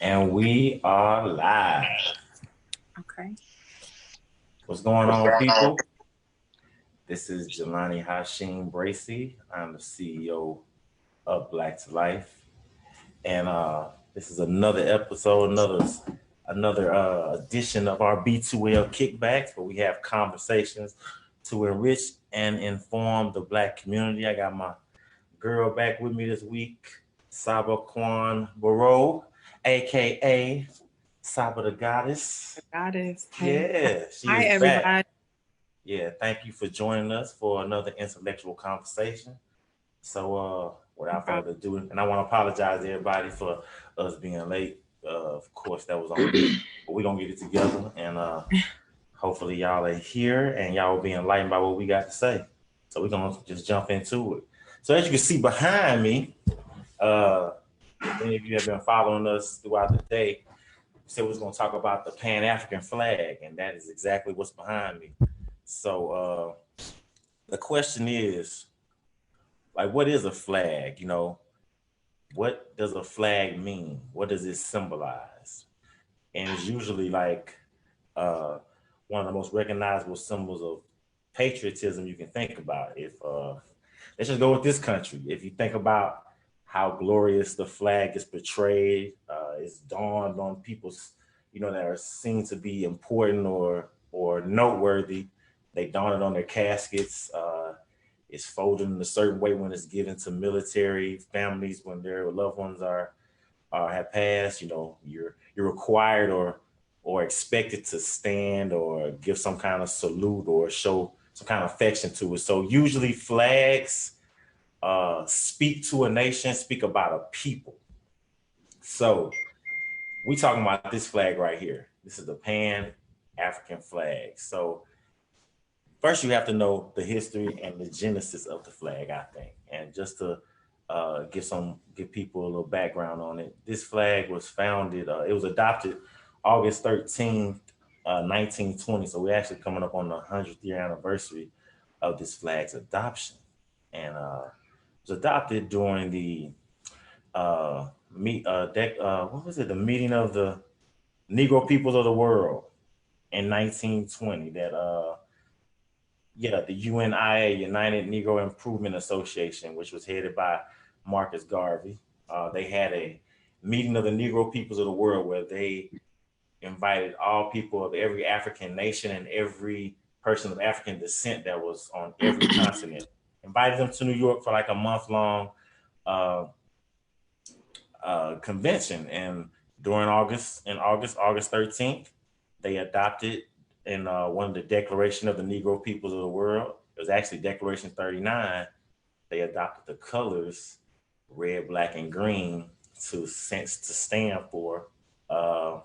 And we are live. Okay. What's going on, people? This is Jelani Hashim Bracy. I'm the CEO of Black to Life. And this is another episode, another edition of our B2L Kickbacks, where we have conversations to enrich and inform the Black community. I got my girl back with me this week, Saba Kwan Barrow, aka Saba the Goddess. Goddess. Hey. Yeah, she Hi, is back. everybody. Yeah, thank you for joining us for another intellectual conversation. So, No without problem. further ado, and I want to apologize to everybody for us being late. Of course, that was on me, but we're gonna get it together, and hopefully, y'all are here and y'all will be enlightened by what we got to say. So, we're gonna just jump into it. So, as you can see behind me, uh, if any of you have been following us throughout the day, we said we was gonna talk about the Pan African flag, and that is exactly what's behind me. So, the question is, like, what is a flag? What does a flag mean? What does it symbolize? And it's usually like uh, one of the most recognizable symbols of patriotism you can think about. If let's just go with this country. If you think about how glorious the flag is portrayed, it's dawned on people's, that are seen to be important or noteworthy. They don it on their caskets. It's folded in a certain way when it's given to military families when their loved ones are have passed. You're required or expected to stand or give some kind of salute or show some kind of affection to it. So usually flags speak to a nation, speak about a people. So we talking about this flag right here. This is the Pan African flag. So first you have to know the history and the genesis of the flag, I think. And just to give people a little background on it, this flag was founded, it was adopted August 13th, 1920. So we're actually coming up on the 100th year anniversary of this flag's adoption. And it was adopted during the what was it? The meeting of the Negro peoples of the world in 1920. The UNIA, United Negro Improvement Association, which was headed by Marcus Garvey. They had a meeting of the Negro peoples of the world where they invited all people of every African nation and every person of African descent that was on every continent. Invited them to New York for like a month long uh, convention. And during August 13th, they adopted in one of the Declaration of the Negro Peoples of the World. It was actually Declaration 39. They adopted the colors red, black, and green to stand for uh,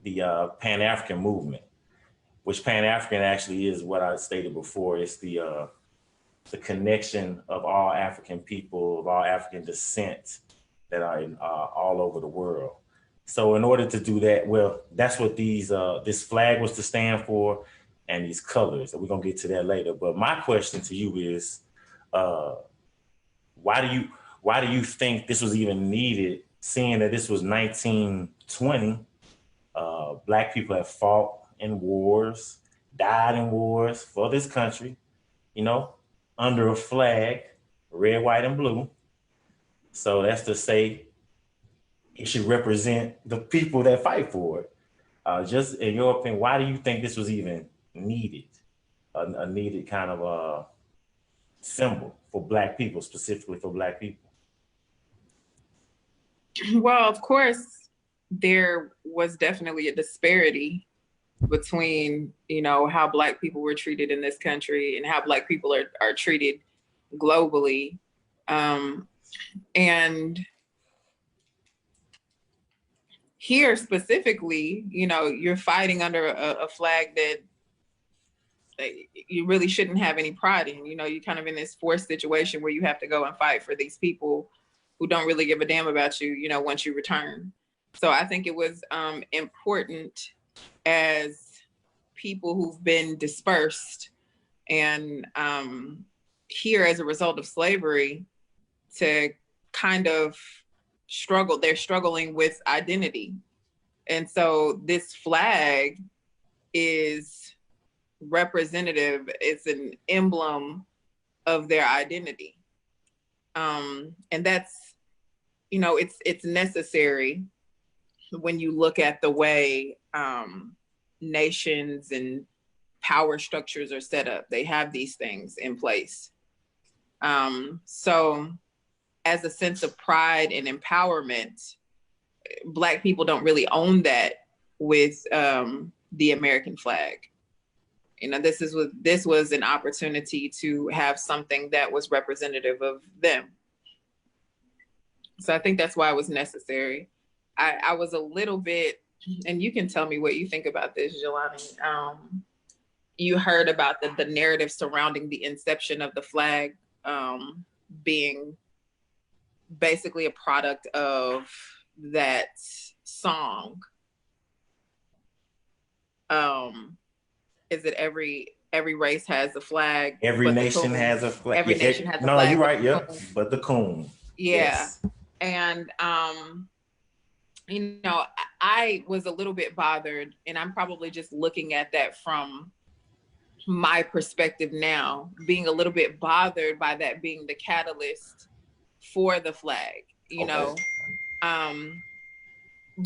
the Pan African movement, which Pan African actually is what I stated before. It's the connection of all African people of all African descent that are in all over the world. So in order to do that, well, that's what this flag was to stand for, and these colors. And we're gonna get to that later. But my question to you is, uh, why do you why do you think this was even needed, seeing that this was 1920? Black people have fought in wars, died in wars for this country, you know, under a flag, red, white, and blue. So that's to say it should represent the people that fight for it. Just in your opinion, why do you think this was even needed? A needed kind of symbol for Black people, specifically for Black people. Well, of course, there was definitely a disparity between, how Black people were treated in this country and how Black people are treated globally. And here specifically, you're fighting under a flag that you really shouldn't have any pride in. You're kind of in this forced situation where you have to go and fight for these people who don't really give a damn about you, once you return. So I think it was important as people who've been dispersed and here as a result of slavery to kind of they're struggling with identity. And so this flag is representative, it's an emblem of their identity. And that's, it's necessary when you look at the way nations and power structures are set up. They have these things in place. So as a sense of pride and empowerment, Black people don't really own that with the American flag. This was an opportunity to have something that was representative of them. So I think that's why it was necessary. I was a little bit, and you can tell me what you think about this, Jelani. You heard about the narrative surrounding the inception of the flag being basically a product of that song. Is it every race has a flag? Every nation has a flag. Every nation has a no, flag. No, you're right. Yep. But the coon. Yeah. Yes. And I was a little bit bothered, and I'm probably just looking at that from my perspective now, being a little bit bothered by that being the catalyst for the flag,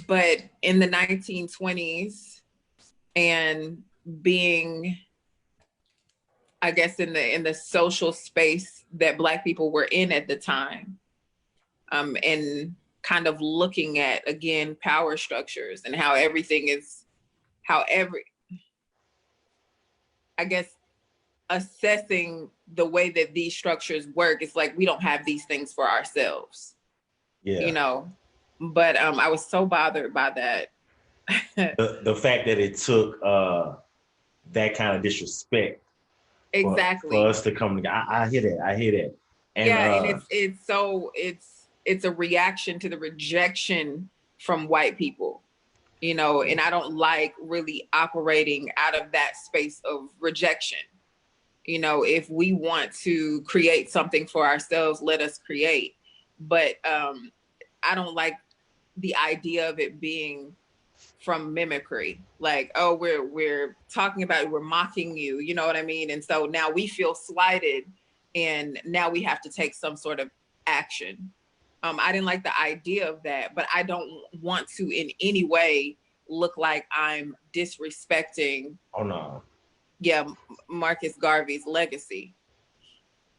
but in the 1920s, and being, I guess, in the social space that Black people were in at the time, and kind of looking at, again, power structures and how I guess, assessing the way that these structures work. It's like, we don't have these things for ourselves. Yeah. But I was so bothered by that. the fact that it took that kind of disrespect exactly for us to come together. I hear that. And, and it's a reaction to the rejection from white people, and I don't like really operating out of that space of rejection. If we want to create something for ourselves, let us create. But I don't like the idea of it being from mimicry. Like, oh, we're talking about it, we're mocking you, you know what I mean? And so now we feel slighted, and now we have to take some sort of action. I didn't like the idea of that, but I don't want to in any way look like I'm disrespecting. Oh no. Yeah, Marcus Garvey's legacy.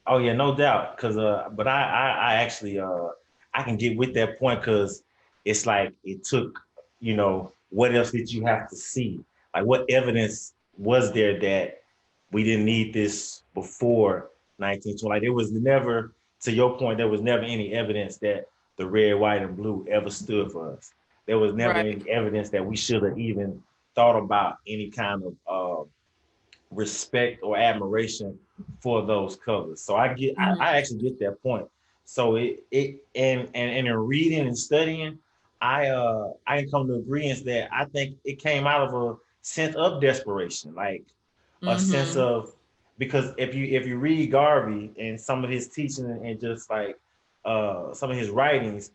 Oh yeah, no doubt. But I actually I can get with that point, because it's like it took, what else did you have to see? Like, what evidence was there that we didn't need this before 1920? Like, there was never, to your point, there was never any evidence that the red, white, and blue ever stood for us. There was never any evidence that we should have even thought about any kind of respect or admiration for those colors. So I actually get that point. So and in reading and studying, I come to agreement that I think it came out of a sense of desperation, like a sense of, because if you read Garvey and some of his teaching and just like some of his writings,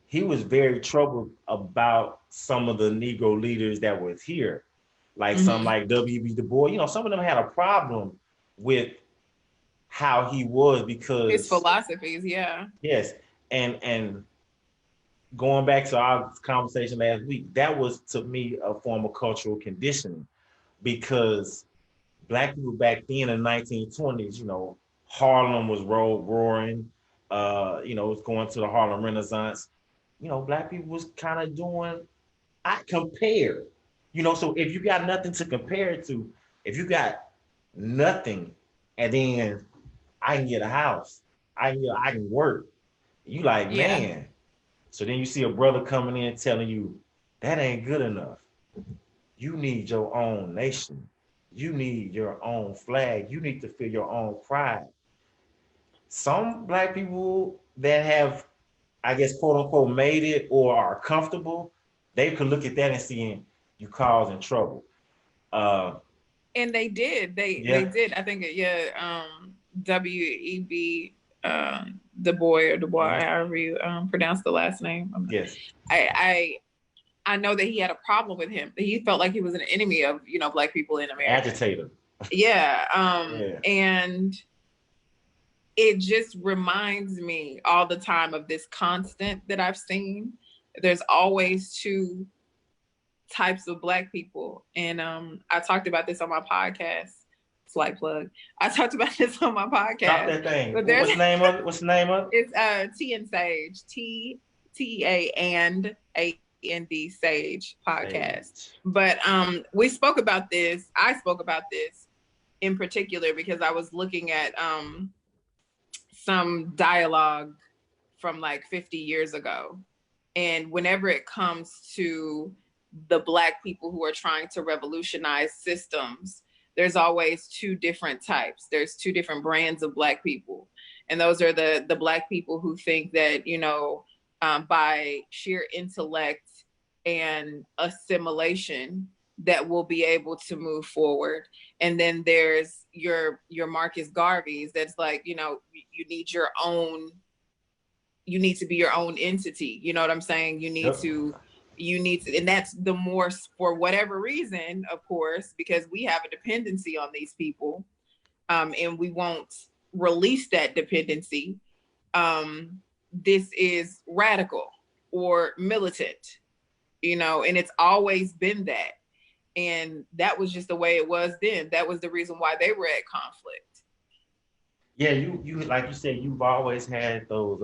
he was very troubled about some of the Negro leaders that was here, like some like W.B. Du Bois. Some of them had a problem with how he was, because his philosophies, yeah. Yes, and going back to our conversation last week, that was to me a form of cultural conditioning, because Black people back then in the 1920s, Harlem was roaring, it was going to the Harlem Renaissance. Black people was kind of doing, I compare, so if you got nothing to compare it to, if you got nothing, and then I can get a house, I can work, you like, man. So then you see a brother coming in telling you that ain't good enough. You need your own nation. You need your own flag. You need to feel your own pride. Some Black people that have, I guess, quote unquote, made it or are comfortable, they could look at that and see you causing trouble. And they did. They did. I think, W.E.B. Du Bois or Dubois, however you pronounce the last name. Yes. I know that he had a problem with him. He felt like he was an enemy of, Black people in America. Agitator. Yeah. And it just reminds me all the time of this constant that I've seen. There's always two types of Black people. And I talked about this on my podcast. Slight plug. I talked about this on my podcast. Drop that thing. What's the name of it? What's the name of it? It's Tea and Sage. Tea and A&D Sage podcast. But we spoke about this. I spoke about this in particular because I was looking at some dialogue from like 50 years ago. And whenever it comes to the Black people who are trying to revolutionize systems, there's always two different types. There's two different brands of Black people. And those are the Black people who think that, by sheer intellect and assimilation, that we'll be able to move forward. And then there's your Marcus Garveys that's like, you need to be your own entity. You know what I'm saying? You need to, and that's the more, for whatever reason, of course, because we have a dependency on these people, and we won't release that dependency. This is radical or militant, and it's always been that. And that was just the way it was then. That was the reason why they were at conflict. Yeah, you like you said, you've always had those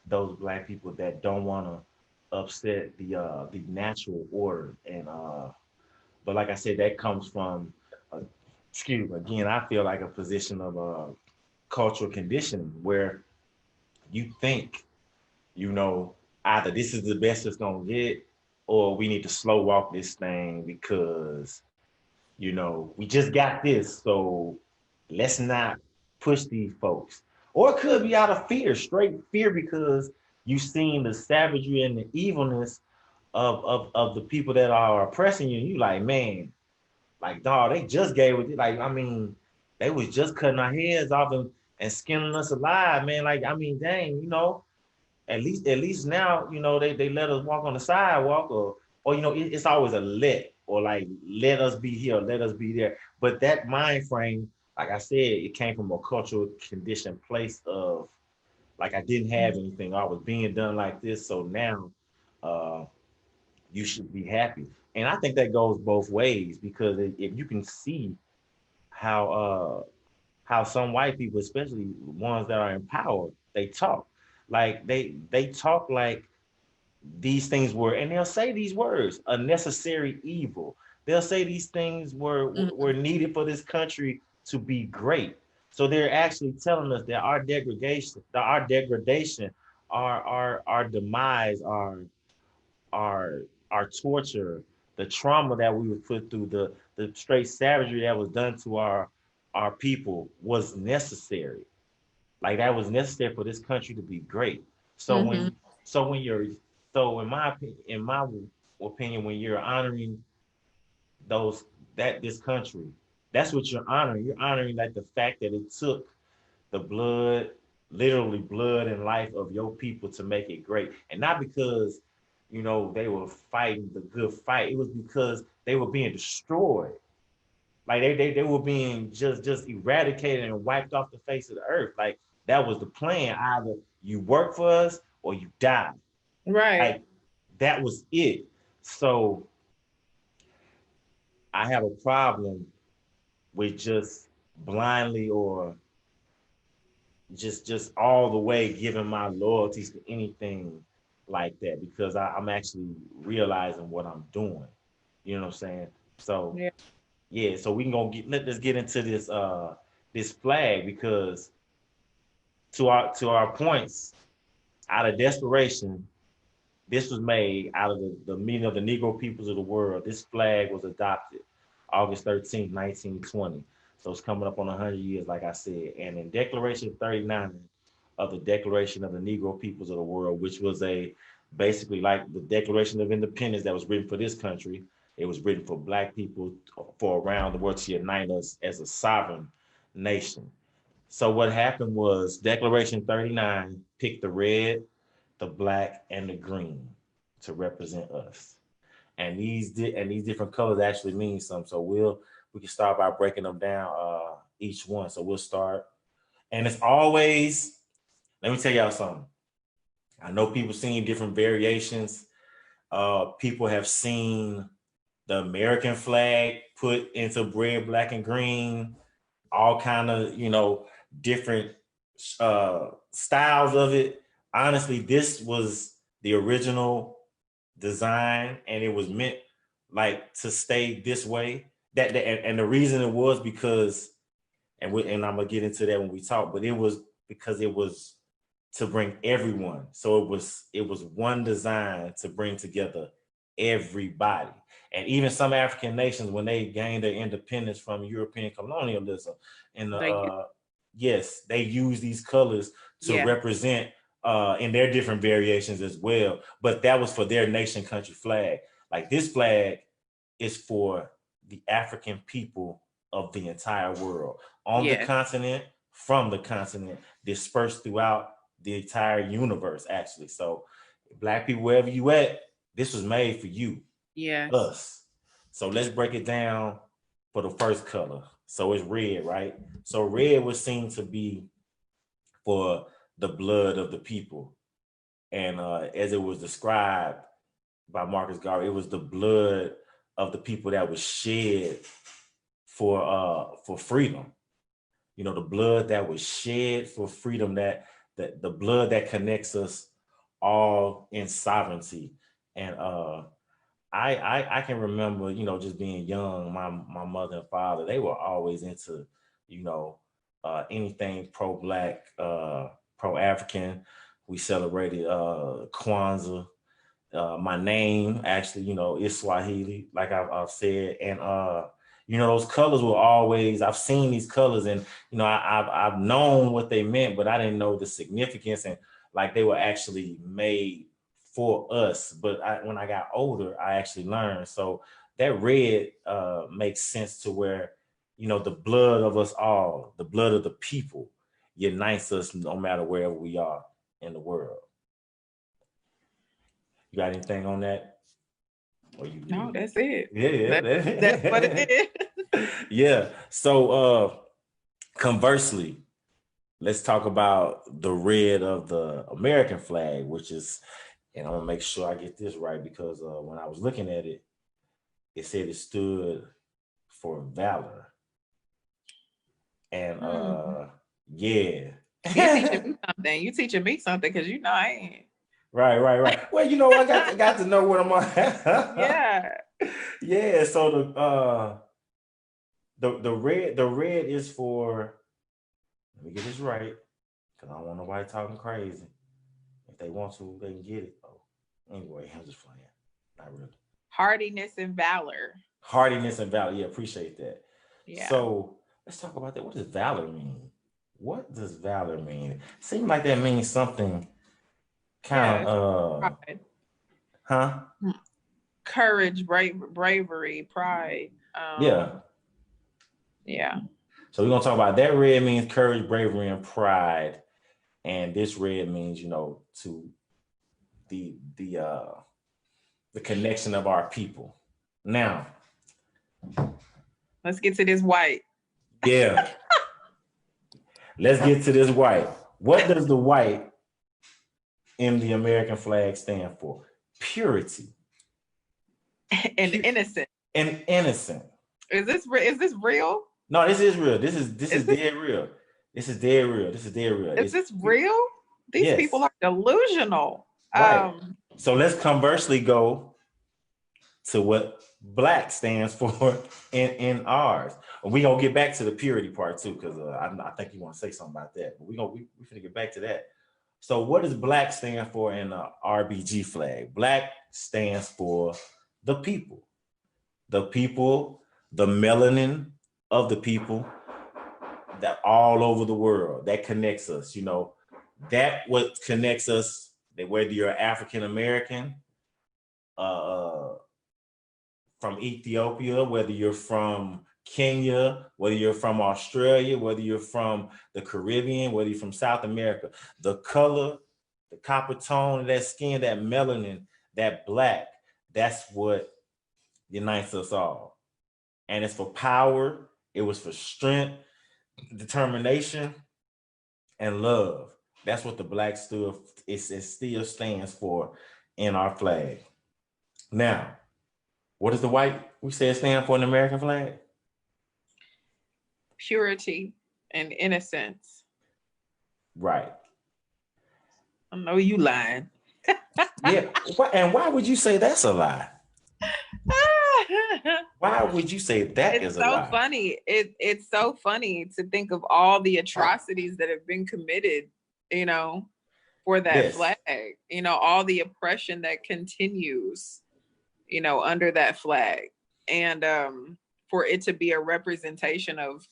Black people that don't want to upset the natural order, and but like I said, that comes from again, I feel like a position of cultural conditioning where you think, either this is the best it's gonna get, or we need to slow walk this thing because, we just got this, so let's not push these folks. Or it could be out of fear, straight fear, because you've seen the savagery and the evilness of the people that are oppressing you. And you like, man, like, dog, they just gave it. Like, I mean, they was just cutting our heads off and skinning us alive, man. Like, I mean, dang, at least now, they let us walk on the sidewalk, or it's always a or like, let us be here, let us be there. But that mind frame, like I said, it came from a cultural conditioned place of, like, I didn't have anything. I was being done like this. So now you should be happy. And I think that goes both ways, because if you can see how some white people, especially ones that are in power, they talk. Like they talk like these things were, and they'll say these words, a necessary evil. They'll say these things were needed for this country to be great. So they're actually telling us that our degradation, our demise, our torture, the trauma that we were put through, the straight savagery that was done to our people was necessary. Like, that was necessary for this country to be great. So in my opinion, when you're honoring this country, that's what you're honoring. You're honoring, like, the fact that it took the blood, literally blood and life of your people to make it great. And not because, they were fighting the good fight. It was because they were being destroyed. Like, they were being just eradicated and wiped off the face of the earth. Like, that was the plan. Either you work for us or you die. Right. Like, that was it. So I have a problem with just blindly or just all the way giving my loyalties to anything like that, because I'm actually realizing what I'm doing. You know what I'm saying? So yeah, so we can let's get into this flag, because to our points, out of desperation, this was made out of the meeting of the Negro peoples of the world. This flag was adopted August 13th, 1920. So it's coming up on 100 years, like I said. And in Declaration 39 of the Declaration of the Negro peoples of the world, which was basically like the Declaration of Independence that was written for this country, it was written for Black people for around the world to unite us as a sovereign nation. So what happened was Declaration 39 picked the red, the black, and the green to represent us. And these different colors actually mean something. So we can start by breaking them down each one. So we'll start. And it's always, let me tell y'all something. I know people seen different variations. People have seen the American flag put into red, black, and green, all kind of, different styles of it. Honestly, this was the original design, and it was meant like to stay this way. And the reason it was because, and I'm gonna get into that when we talk, but it was because it was to bring everyone. So it was one design to bring together everybody. And even some African nations, when they gained their independence from European colonialism, and yes, they use these colors to represent in their different variations as well. But that was for their nation country flag. Like this flag is for the African people of the entire world, on the continent, from the continent, dispersed throughout the entire universe, actually. So Black people, wherever you at, this was made for you, us. So let's break it down for the first color. So it's red, right? So red was seen to be for the blood of the people. And as it was described by Marcus Garvey, it was the blood of the people that was shed for freedom. The blood that was shed for freedom, that the blood that connects us all in sovereignty. And I can remember, just being young, my mother and father, they were always into, anything pro-Black, pro-African. We celebrated Kwanzaa. My name actually, is Swahili, like I've said. And those colors were always, I've seen these colors, and I've known what they meant, but I didn't know the significance, and like they were actually made for us. But when I got older, I actually learned. So that red makes sense to where, the blood of us all, the blood of the people, unites us no matter wherever we are in the world. You got anything on that? No, that's it. Yeah, that's what it is. Yeah. So conversely, let's talk about the red of the American flag, which is, and I'm gonna make sure I get this right, because when I was looking at it, it said it stood for valor. And yeah. You teaching me something, because I ain't. Right. Well, I got to know what I'm on. Yeah. So the red is for, let me get this right, because I don't want nobody talking crazy. If they want to, they can get it though. Anyway, I'm just playing. Not really. Hardiness and valor. Yeah, appreciate that. Yeah. So let's talk about that. What does valor mean? What does valor mean? Seems like that means something kind of courage, bravery, pride. Yeah. So we're gonna talk about that. Red means courage, bravery, and pride, and this red means, to the connection of our people. Now, let's get to this white. Yeah. Let's get to this white. What does the white in the American flag stand for? Purity. And innocent. And innocent. Is this real? No, this is real. This is dead real. This is dead real. Is this real? These people are delusional. Right. So let's conversely go to what Black stands for in ours. We gonna get back to the purity part too, because I think you want to say something about that. But we finna get back to that. So what does Black stand for in the RBG flag? Black stands for the people. The people, the melanin of the people, that all over the world, that connects us. That what connects us, that whether you're African American, from Ethiopia, whether you're from Kenya, whether you're from Australia, whether you're from the Caribbean, whether you're from South America, the color, the copper tone of that skin, that melanin, that black, that's what unites us all. And it's for power, it was for strength, determination, and love. That's what the black it still stands for in our flag. Now, what does the white, we say, stand for in the American flag? Purity and innocence. Right. I know you lying. Yeah. And why would you say that's a lie? Why would you say that is a lie? It's so funny. It's so funny to think of all the atrocities that have been committed, you know, for that flag, you know, all the oppression that continues, you know, under that flag. And for it to be a representation of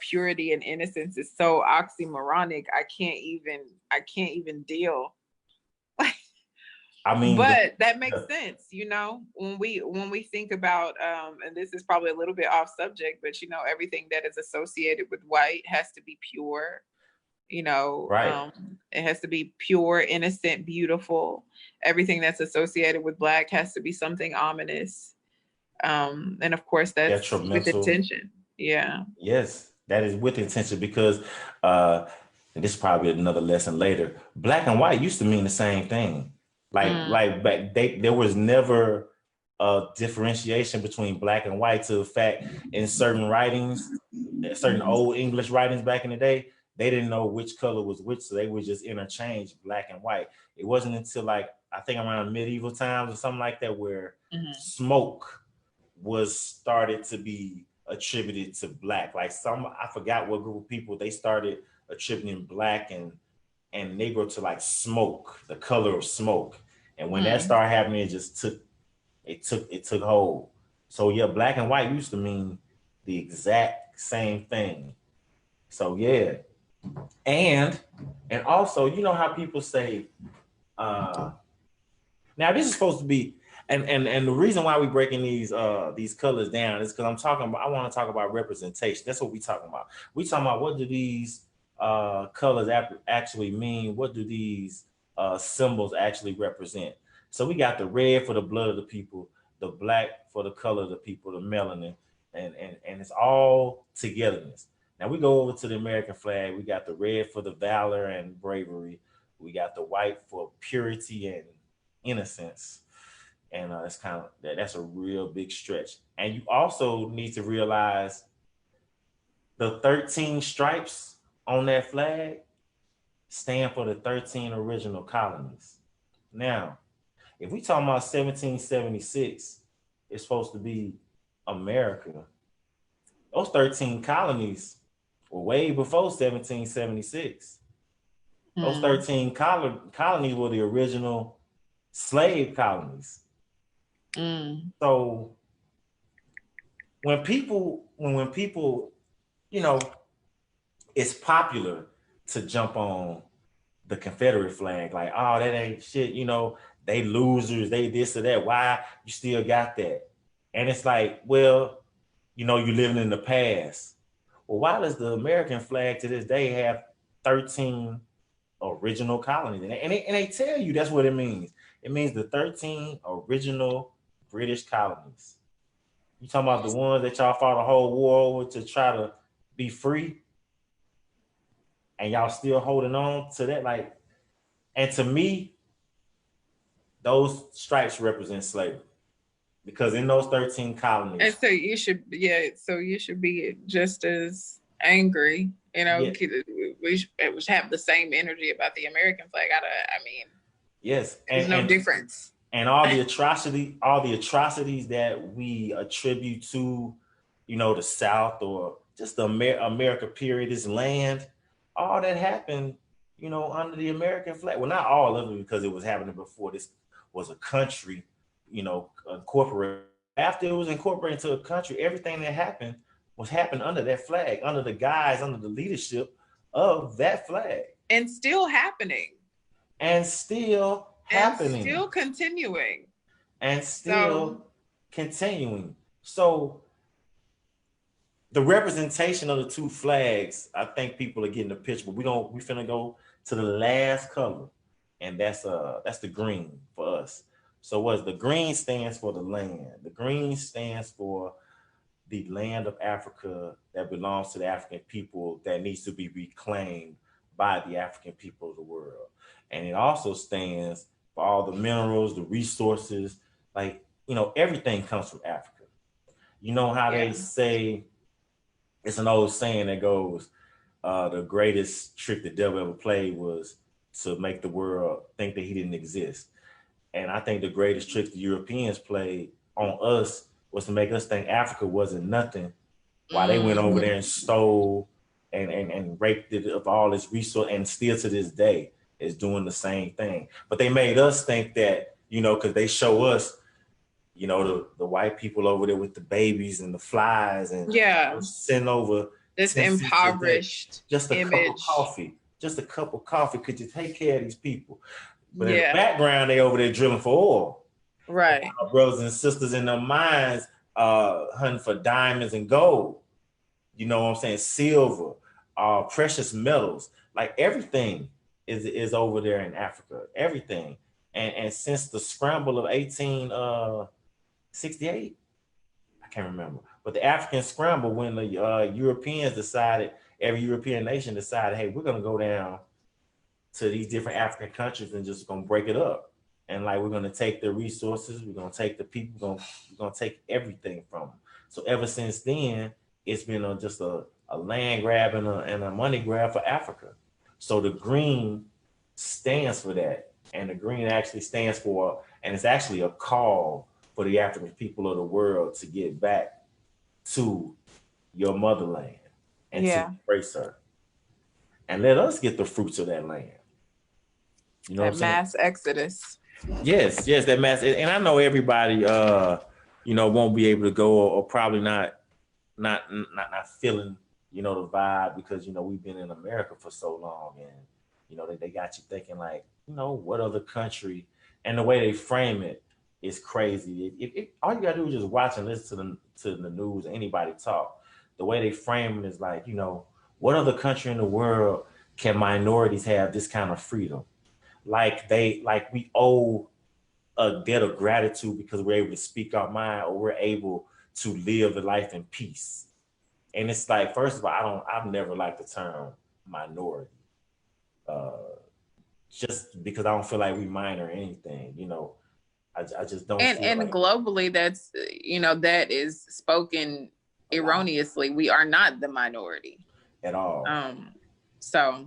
purity and innocence is so oxymoronic. I can't even deal. I mean, but that makes sense, you know, when we think about and this is probably a little bit off subject, but you know, everything that is associated with white has to be pure, you know, right. It has to be pure, innocent, beautiful. Everything that's associated with black has to be something ominous. And of course that's with intention. Yeah. Yes, that is with intention, because and this is probably another lesson later. Black and white used to mean the same thing. Like back there was never a differentiation between black and white, to the fact in certain writings, certain old English writings back in the day, they didn't know which color was which, so they would just interchange black and white. It wasn't until like, I think around medieval times or something like that, where smoke was started to be attributed to black. Like I forgot what group of people, they started attributing black and Negro to like smoke, the color of smoke. And when that started happening, it took hold. So yeah, black and white used to mean the exact same thing. So yeah. And also, you know how people say, now this is supposed to be, and the reason why we're breaking these colors down is because I want to talk about representation. That's what we're talking about. We talking about, what do these colors actually mean? What do these symbols actually represent? So we got the red for the blood of the people, the black for the color of the people, the melanin, and it's all togetherness. Now we go over to the American flag. We got the red for the valor and bravery. We got the white for purity and innocence. And it's kind of that's a real big stretch. And you also need to realize the 13 stripes on that flag stand for the 13 original colonies. Now, if we talking about 1776, it's supposed to be America. Those 13 colonies were way before 1776. Those 13 colonies were the original slave colonies. So when people, you know, it's popular to jump on the Confederate flag, like, oh, that ain't shit, you know, they losers, they this or that. Why you still got that? And it's like, well, you know, you're living in the past. Well, why does the American flag to this day have 13 original colonies? And they tell you that's what it means. It means the 13 original British colonies. You talking about the ones that y'all fought a whole war over to try to be free, and y'all still holding on to that? Like, and to me, those stripes represent slavery, because in those 13 colonies. And so you should be just as angry, you know. We should have the same energy about the American flag. I mean, yes, there's no difference. And all the atrocities that we attribute to, you know, the South, or just the America period, this land, all that happened, you know, under the American flag. Well, not all of it, because it was happening before this was a country, you know, incorporated. After it was incorporated into a country, everything that happened was happened under that flag, under the guise, under the leadership of that flag. And still happening. And still happening. And still continuing. And still continuing. So the representation of the two flags, I think people are getting the picture, but we finna go to the last color, and that's the green for us. So what's the green stands for the land. The green stands for the land of Africa that belongs to the African people that needs to be reclaimed by the African people of the world. And it also stands for all the minerals, the resources, like, everything comes from Africa. You know how they say, it's an old saying that goes, the greatest trick the devil ever played was to make the world think that he didn't exist. And I think the greatest trick the Europeans played on us was to make us think Africa wasn't nothing, while they went over there and stole and raped it of all its resource, and still to this day is doing the same thing. But they made us think that, because they show us, the white people over there with the babies and the flies and send over this impoverished just a cup of coffee. Just a cup of coffee. Could you take care of these people? But in the background, they over there drilling for oil. Right. Our brothers and sisters in the mines hunting for diamonds and gold. You know what I'm saying? Silver, precious metals. Like everything is over there in Africa. Everything. And since the scramble of 1868, I can't remember. But the African scramble, when the Europeans decided, every European nation decided, hey, we're going to go down to these different African countries and just going to break it up. And like, we're going to take their resources. We're going to take the people. We're going to take everything from them. So ever since then, it's been just a land grab and a money grab for Africa. So the green stands for that. And the green actually stands for, and it's actually a call for the African people of the world to get back to your motherland and to embrace her. And let us get the fruits of that land. You know, that mass exodus. Yes, that mass. And I know everybody, won't be able to go, or probably not feeling, the vibe, because we've been in America for so long, and they got you thinking like, what other country, and the way they frame it is crazy. All you gotta do is just watch and listen to the news, anybody talk. The way they frame it is like, what other country in the world can minorities have this kind of freedom? Like we owe a debt of gratitude because we're able to speak our mind, or we're able to live the life in peace. And it's like, first of all, I've never liked the term minority, just because I don't feel like we minor anything. I just don't. And like globally, that's that is spoken erroneously. We are not the minority at all. So.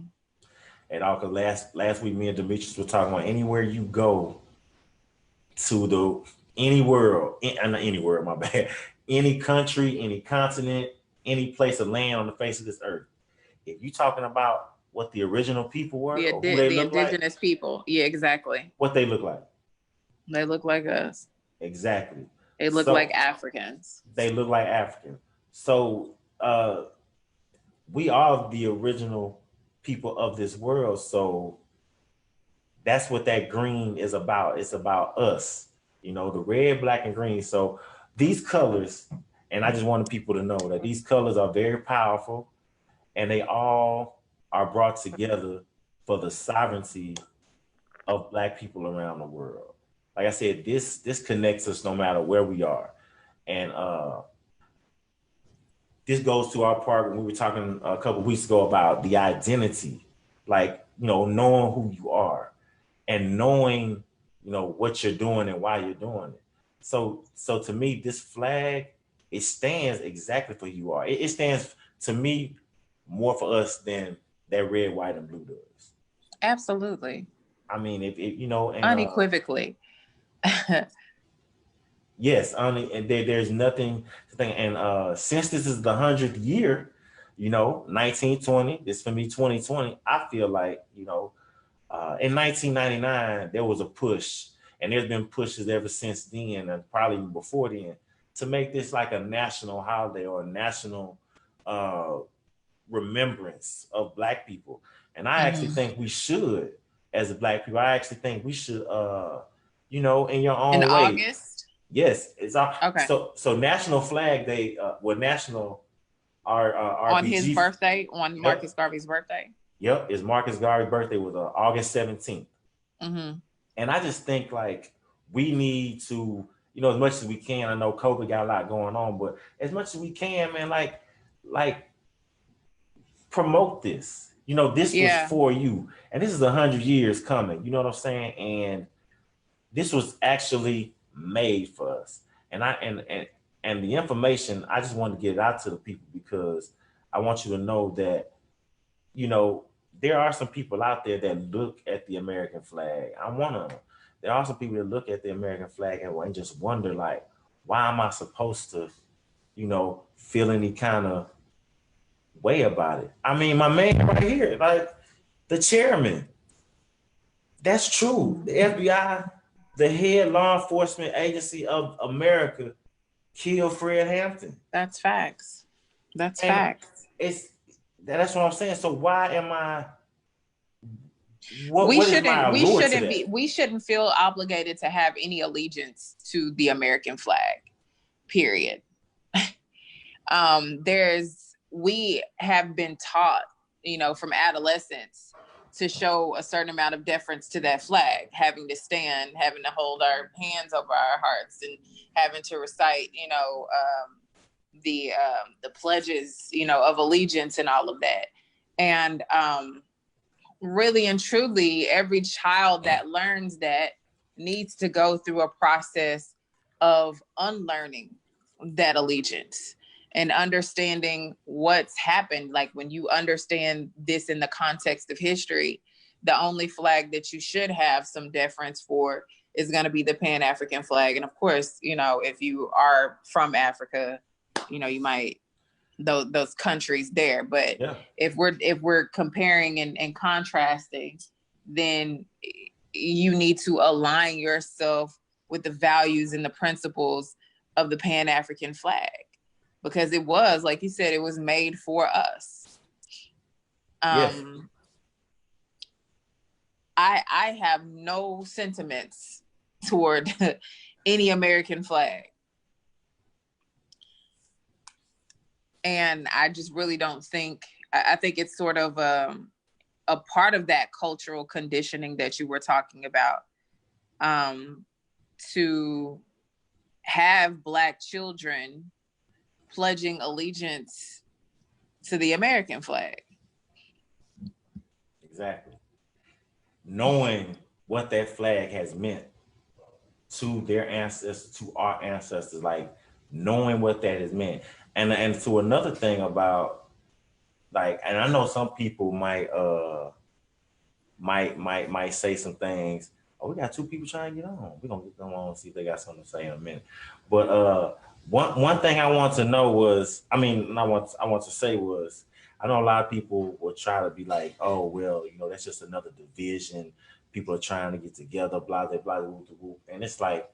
At all, because last week me and Demetrius were talking about anywhere you go to any country, any continent, any place of land on the face of this earth. If you're talking about what the original people were, the indigenous people, exactly. What they look like? They look like us. Exactly. They look like Africans. They look like Africans. So we are the original people of this world. So that's what that green is about. It's about us, the red, black, and green. So these colors, and I just wanted people to know that these colors are very powerful, and they all are brought together for the sovereignty of Black people around the world. Like I said, this connects us no matter where we are. And this goes to our part when we were talking a couple of weeks ago about the identity, like, knowing who you are and knowing, what you're doing and why you're doing it. So to me, this flag, it stands exactly for who you are. It stands, to me, more for us than that red, white, and blue does. Absolutely. I mean, if and, unequivocally. Yes, and there's nothing to think. And since this is the 100th year, 1920, this for me 2020, I feel like, in 1999, there was a push, and there's been pushes ever since then, and probably even before then, to make this like a national holiday or a national remembrance of Black people. And I actually think we should, as Black people, I actually think we should, in your own way. August? Yes, it's all okay. So National Flag Day, National our on his RBG birthday, on Marcus Garvey's birthday. Yep, it's Marcus Garvey's birthday was August 17th. Mm-hmm. And I just think like we need to, you know, as much as we can. I know COVID got a lot going on, but as much as we can, man, like promote this. You know, this was for you, and this is 100 years coming. You know what I'm saying? And this was actually made for us. And and the information, I just wanted to get it out to the people because I want you to know that, you know, there are some people out there that look at the American flag. I'm one of them. There are some people that look at the American flag and just wonder, like, why am I supposed to, you know, feel any kind of way about it? I mean, my man right here, like the chairman, that's true. The FBI, the head law enforcement agency of America, killed Fred Hampton. That's facts. That's facts. That's what I'm saying. So why am I? We shouldn't feel obligated to have any allegiance to the American flag. Period. We have been taught, you know, from adolescence to show a certain amount of deference to that flag, having to stand, having to hold our hands over our hearts, and having to recite, you know, the pledges, you know, of allegiance and all of that. And really and truly, every child that learns that needs to go through a process of unlearning that allegiance and understanding what's happened. Like when you understand this in the context of history, the only flag that you should have some deference for is going to be the Pan-African flag. And of course, you know, if you are from Africa, you know, you might those countries there. But if we're comparing and contrasting, then you need to align yourself with the values and the principles of the Pan-African flag, because it was, like you said, it was made for us. I have no sentiments toward any American flag. And I just really don't think, I think it's sort of a part of that cultural conditioning that you were talking about, to have Black children pledging allegiance to the American flag. Exactly. Knowing what that flag has meant to their ancestors, to our ancestors, like knowing what that has meant. And to another thing about, like, and I know some people might say some things. Oh, we got two people trying to get on. We're gonna get them on and see if they got something to say in a minute. But one thing I want to know was, I want to say was, I know a lot of people will try to be like, oh, well, you know, that's just another division. People are trying to get together, blah, blah, blah, blah, blah. And it's like,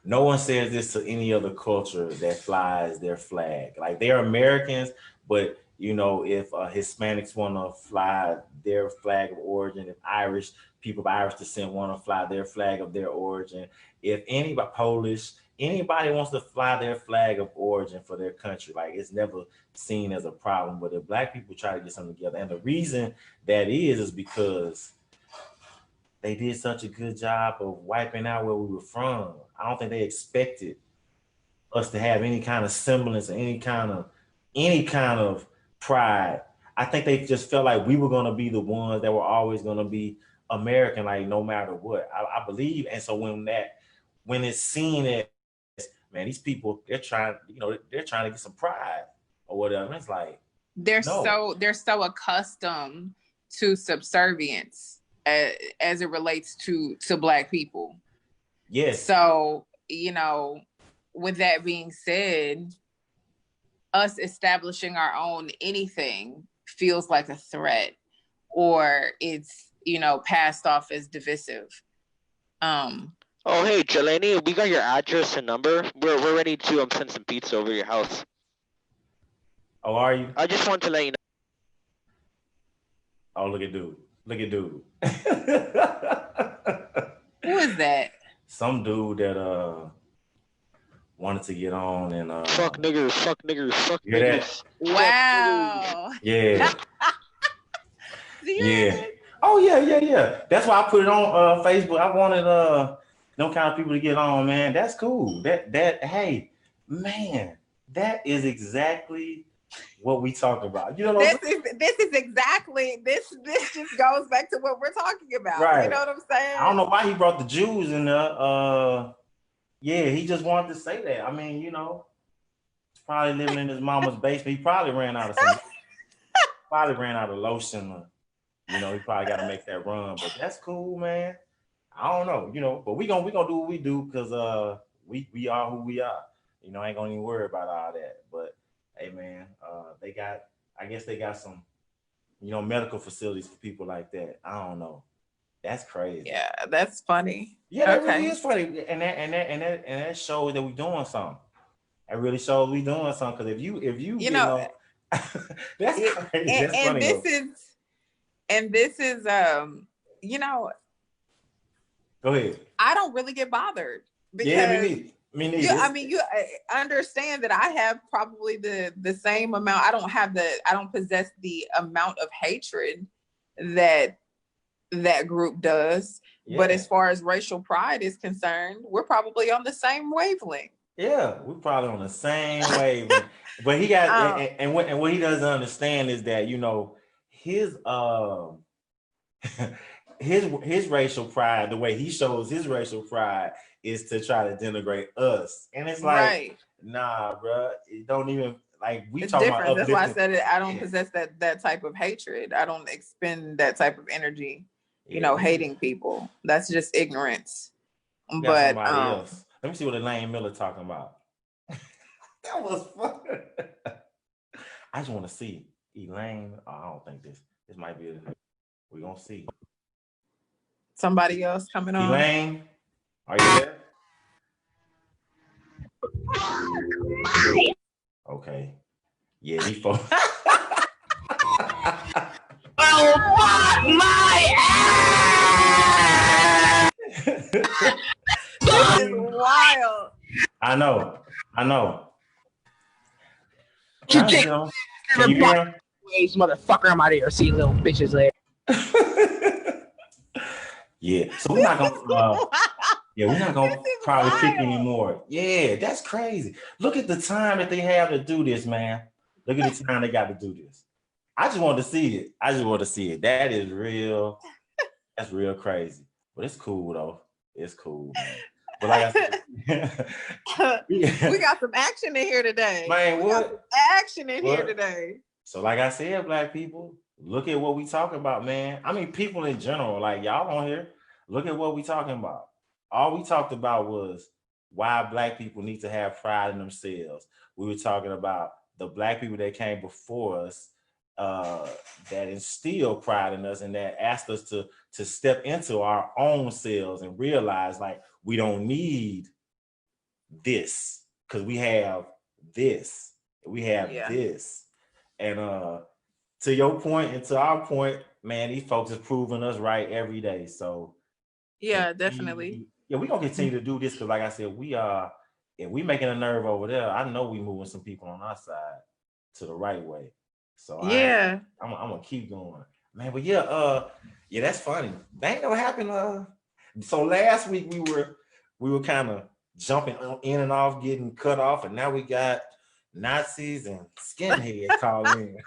no one says this to any other culture that flies their flag. Like, they're Americans, but you know, if Hispanics want to fly their flag of origin, if Irish people of Irish descent want to fly their flag of their origin, if anybody Polish, anybody wants to fly their flag of origin for their country, like, it's never seen as a problem. But if Black people try to get something together, and the reason that is because they did such a good job of wiping out where we were from. I don't think they expected us to have any kind of semblance or any kind of pride. I think they just felt like we were going to be the ones that were always going to be American, like no matter what. I believe. And so when it's seen as, man, these people, they're trying to get some pride or whatever. It's like, they're so accustomed to subservience as it relates to Black people. Yes. So, you know, with that being said, us establishing our own anything feels like a threat, or it's, you know, passed off as divisive. Oh, hey, Jelani, we got your address and number. We're ready to send some pizza over your house. Oh, are you? I just want to let you know. Oh, look at dude. Who is that? Some dude that wanted to get on and fuck niggers, fuck niggers, fuck hear niggers. Wow. Yeah. Do you hear Yeah. this? Oh yeah. That's why I put it on Facebook. I wanted them kind of people to get on, man. That's cool. Hey, man, that is exactly what we talk about. You know what This is exactly this just goes back to what we're talking about. Right. You know what I'm saying? I don't know why he brought the Jews in there. Yeah, he just wanted to say that. I mean, he's probably living in his mama's basement. He probably ran out of lotion. He probably got to make that run. But that's cool, man. I don't know, but we gonna do what we do because we are who we are. I ain't gonna even worry about all that. But hey, man, I guess they got some, medical facilities for people like that. I don't know. That's crazy. Yeah, that's funny. Yeah, that really is funny, and that shows that we're doing something. That really shows we doing something. Because if you that's crazy. That's and funny. This is Go ahead. I don't really get bothered because me neither. I mean, you understand that I have probably the same amount. I don't possess the amount of hatred that group does. Yeah. But as far as racial pride is concerned, we're probably on the same wavelength. Yeah, we're probably on the same wavelength. But he got and what he doesn't understand is that his racial pride, the way he shows his racial pride is to try to denigrate us. And it's like, nah, bro, it don't even we talking about. That's why I said it. I don't possess that type of hatred. I don't expend that type of energy, hating people. That's just ignorance. But else. Let me see what Elaine Miller talking about. That was fun. I just want to see Elaine. Oh, I don't think this might be it. We're gonna see. Somebody else coming on. Elaine, are you there? Okay. Yeah, he folks. Oh, fuck my ass! This is wild. I know. You motherfucker, I'm out of here. See you little bitches later. Yeah, so we're not gonna probably kick anymore. Yeah, that's crazy. Look at the time that they have to do this, man. Look at the time they got to do this. I just want to see it. That is real. That's real crazy. But it's cool though. It's cool, man. But like I said, we got some action in here today. Man, what? Action in here today. So like I said, black people, look at what we talking about, man. I mean, people in general, like y'all on here, look at what we talking about. All we talked about was why black people need to have pride in themselves. We were talking about the black people that came before us that instilled pride in us and that asked us to step into our own selves and realize we don't need this because we have this. We have this. And to your point and to our point, man, these folks is proving us right every day. So yeah, definitely. We're gonna continue to do this because like I said, if we making a nerve over there, I know we moving some people on our side to the right way. So I'm gonna keep going. Man, but yeah, that's funny. That ain't never happened. So last week we were kind of jumping in and off, getting cut off, and now we got Nazis and skinheads calling in.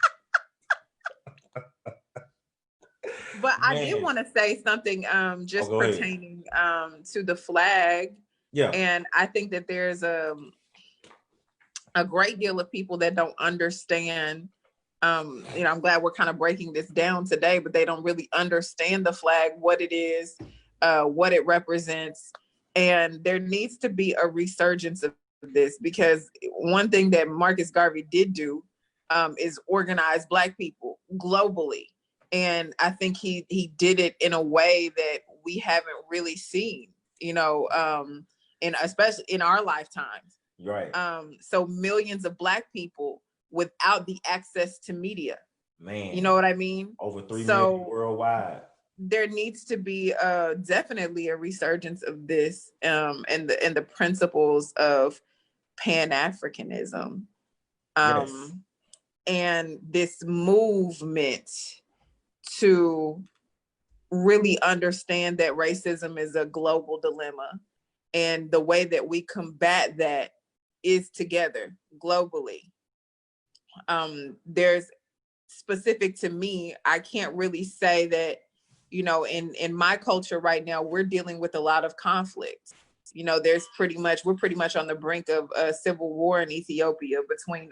But I did want to say something just pertaining to the flag. Yeah. And I think that there's a great deal of people that don't understand. I'm glad we're kind of breaking this down today, but they don't really understand the flag, what it is, what it represents. And there needs to be a resurgence of this because one thing that Marcus Garvey did do is organize Black people globally. And I think he did it in a way that we haven't really seen, and especially in our lifetimes. Right. So millions of Black people without the access to media. Man. You know what I mean? Over 3 million worldwide. There needs to be definitely a resurgence of this and the principles of Pan-Africanism. Yes. And this movement to really understand that racism is a global dilemma. And the way that we combat that is together globally. There's specific to me, I can't really say that, you know, in my culture right now, we're dealing with a lot of conflict. You know, we're pretty much on the brink of a civil war in Ethiopia between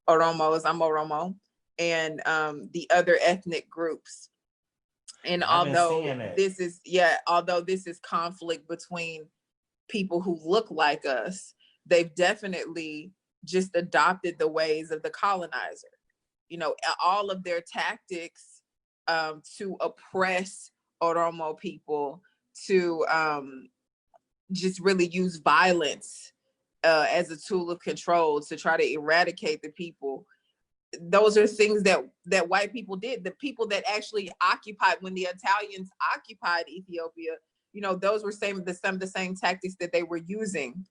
Oromos, I'm Oromo, and the other ethnic groups. And although this is conflict between people who look like us, they've definitely just adopted the ways of the colonizer. You know, all of their tactics to oppress Oromo people, to just really use violence as a tool of control to try to eradicate the people. Those are things that white people did. The people that actually occupied, when the Italians occupied Ethiopia, you know, those were some of the same tactics that they were using.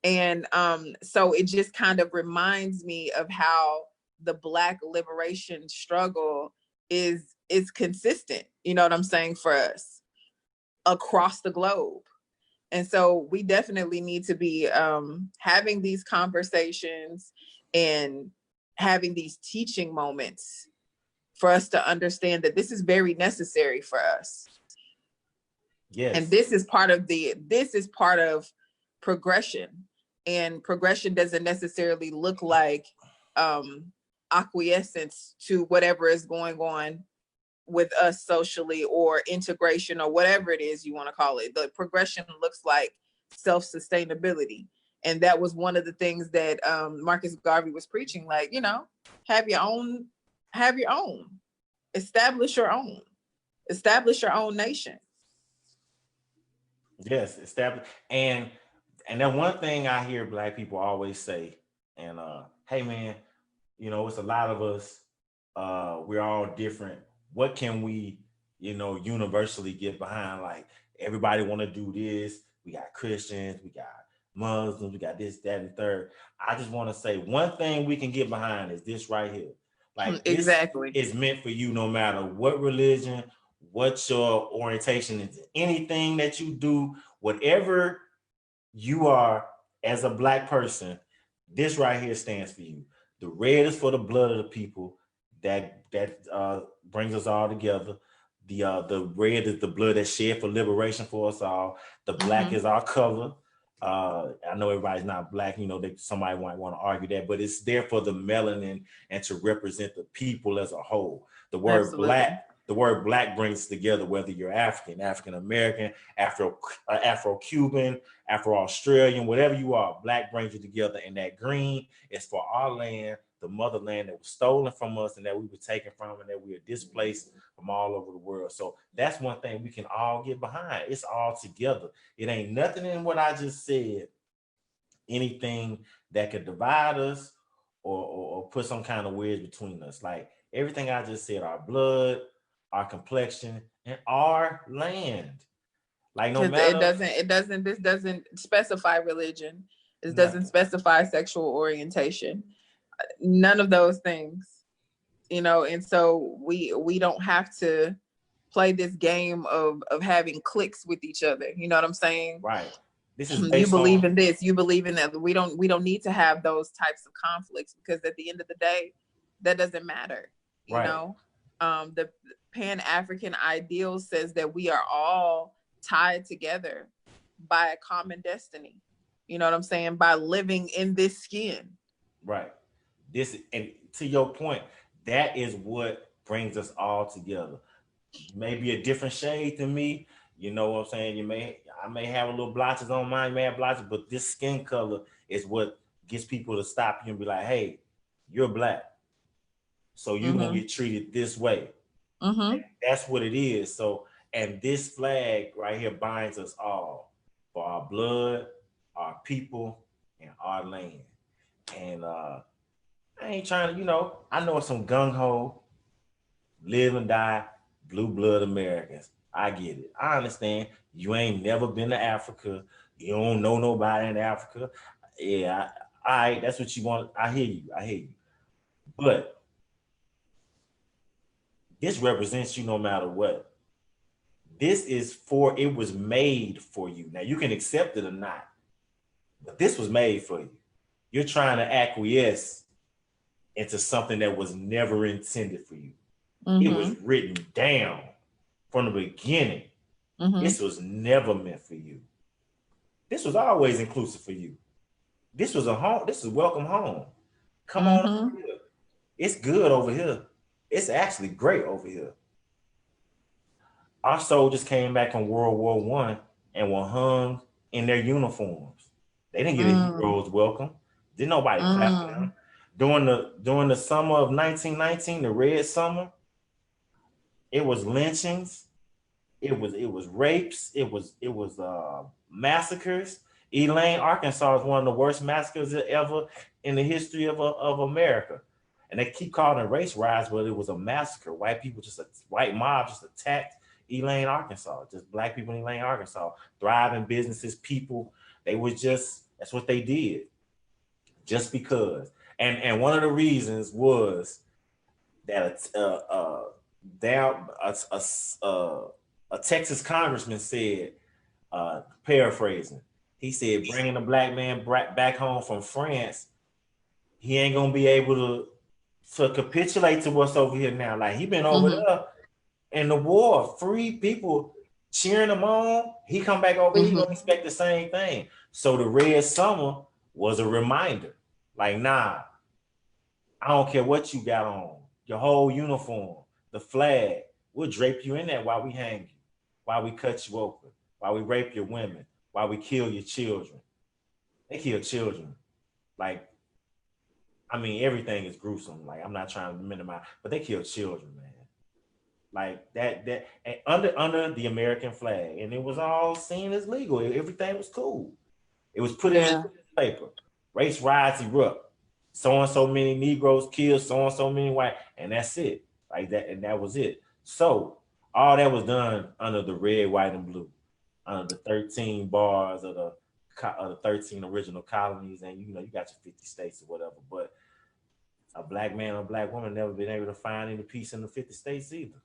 And so it just kind of reminds me of how the Black liberation struggle is consistent, you know what I'm saying, for us across the globe. And so we definitely need to be having these conversations and having these teaching moments for us to understand that this is very necessary for us. Yes. And this is part of progression. And progression doesn't necessarily look like acquiescence to whatever is going on with us socially, or integration, or whatever it is you want to call it. The progression looks like self-sustainability. And that was one of the things that Marcus Garvey was preaching, like, you know, have your own, establish your own nation. Yes, establish. And then one thing I hear Black people always say, and hey man, you know, it's a lot of us, we're all different. What can we, you know, universally get behind? Like, everybody want to do this. We got Christians, we got Muslims, we got this, that, and third. I just want to say one thing we can get behind is this right here. Like, exactly, this is meant for you no matter what religion, what your orientation is, anything that you do, whatever you are as a Black person, this right here stands for you. The red is for the blood of the people that brings us all together. The red is the blood that's shed for liberation for us all. The Black is our color. I know everybody's not Black, you know, somebody might want to argue that, but it's there for the melanin and to represent the people as a whole. The word Black brings together, whether you're African, African American, Afro-Cuban, Afro-Australian, whatever you are, Black brings you together. And that green is for our land, the motherland that was stolen from us and that we were taken from, and that we are displaced from all over the world. So that's one thing we can all get behind. It's all together. It ain't nothing in what I just said, anything that could divide us or put some kind of wedge between us. Like everything I just said, our blood, our complexion, and our land. Like no matter, this doesn't specify religion. This doesn't specify sexual orientation. None of those things, you know. And so we don't have to play this game of having cliques with each other. You know what I'm saying? Right. This is you believe in this, you believe in that. We don't need to have those types of conflicts, because at the end of the day, that doesn't matter. You know, the Pan-African ideal says that we are all tied together by a common destiny. You know what I'm saying? By living in this skin. Right. This, and to your point, that is what brings us all together. Maybe a different shade than me. You know what I'm saying? I may have a little blotches on mine, you may have blotches, but this skin color is what gets people to stop you and be like, hey, you're Black, so you're gonna get treated this way. That's what it is. So, and this flag right here binds us all for our blood, our people, and our land. And I ain't trying to, you know, I know some gung-ho, live and die, blue blood Americans. I get it. I understand. You ain't never been to Africa. You don't know nobody in Africa. Yeah, I that's what you want. I hear you. I hear you. But this represents you no matter what. This is for it was made for you. Now you can accept it or not, but this was made for you. You're trying to acquiesce into something that was never intended for you. It was written down from the beginning. This was never meant for you. This was always inclusive for you. This was a home. This is welcome home. Come on over here. It's good over here. It's actually great over here. Our soldiers came back in World War One and were hung in their uniforms. They didn't get a hero's welcome. Didn't nobody clap for them. During the summer of 1919, the Red Summer, it was lynchings, it was rapes, it was massacres. Elaine, Arkansas is one of the worst massacres ever in the history of America. And they keep calling it race riots, but it was a massacre. White mob just attacked Elaine, Arkansas. Just black people in Elaine, Arkansas. Thriving businesses, people. That's what they did. Just because. And one of the reasons was that a Texas congressman said, paraphrasing, he said, bringing a black man back home from France, he ain't gonna be able to capitulate to what's over here now. Like he been over there in the war, free people cheering him on. He come back over here, he gonna expect the same thing. So the Red Summer was a reminder. Like, nah, I don't care what you got on, your whole uniform, the flag, we'll drape you in that while we hang you, while we cut you open, while we rape your women, while we kill your children. They kill children. Like, I mean, everything is gruesome. Like, I'm not trying to minimize, but they kill children, man. Like that and under the American flag. And it was all seen as legal. Everything was cool. It was put in paper. Race riots erupt. So and so many Negroes killed, so and so many white, and that's it. Like that, and that was it. So all that was done under the red, white, and blue, under the 13 bars of the 13 original colonies, and you got your 50 states or whatever. But a black man or a black woman never been able to find any peace in the 50 states either.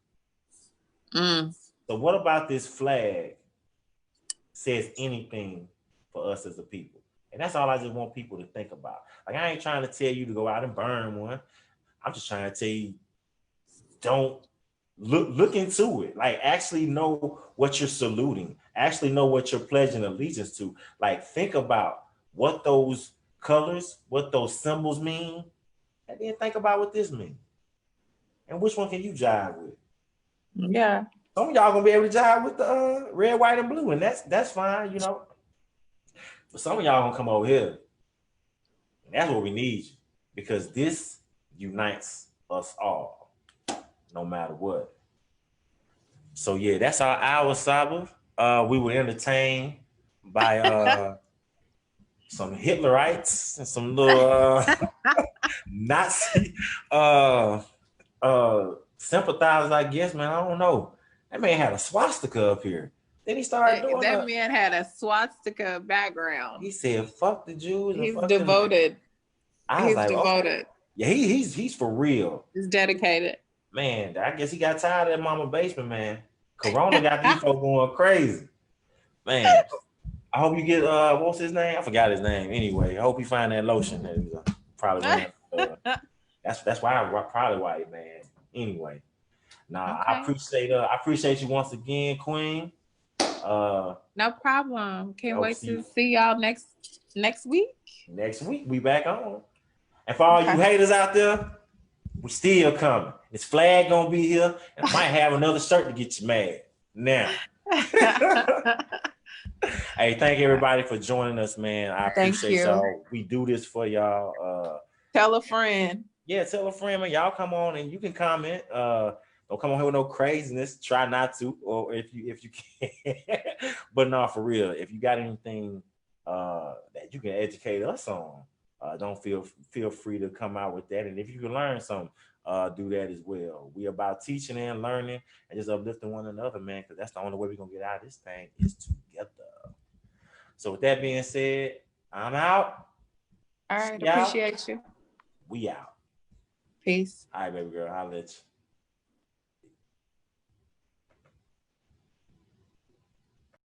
So what about this flag says anything for us as a people? And that's all I just want people to think about. Like, I ain't trying to tell you to go out and burn one. I'm just trying to tell you, don't look into it. Like, actually know what you're saluting. Actually know what you're pledging allegiance to. Like, think about what those colors, what those symbols mean, and then think about what this means. And which one can you jive with? Yeah. Some of y'all gonna be able to jive with the red, white, and blue, and that's fine, But some of y'all gonna come over here, and that's what we need you, because this unites us all, no matter what. So yeah, that's our hour, Saba. We were entertained by some Hitlerites and some little Nazi sympathizers, I guess, man. I don't know. That man had a swastika up here. Then he started doing that. Man had a swastika background. He said, "Fuck the Jews." He's devoted. He's like, devoted. Okay. Yeah, he's for real. He's dedicated. Man, I guess he got tired of that mama basement, man. Corona got these folks going crazy. Man, I hope you get what's his name? I forgot his name. Anyway, I hope you find that lotion. That probably that's why, man. Anyway, nah, okay. I appreciate you once again, Queen. No problem. Can't wait to see y'all next week. Next week we back on. And for all you haters out there, we still coming. This flag gonna be here, and I might have another shirt to get you mad. Now. Hey, thank everybody for joining us, man. I appreciate y'all. We do this for y'all. Tell a friend. Yeah, tell a friend, man. Y'all come on and you can comment. Don't come on here with no craziness. Try not to, or if you can. But no, for real, if you got anything that you can educate us on, don't feel free to come out with that. And if you can learn something, do that as well. We about teaching and learning and just uplifting one another, man, because that's the only way we're gonna get out of this thing is together. So with that being said, I'm out. All right, Yeah. appreciate you. We out. Peace. All right, baby girl. I'll let you.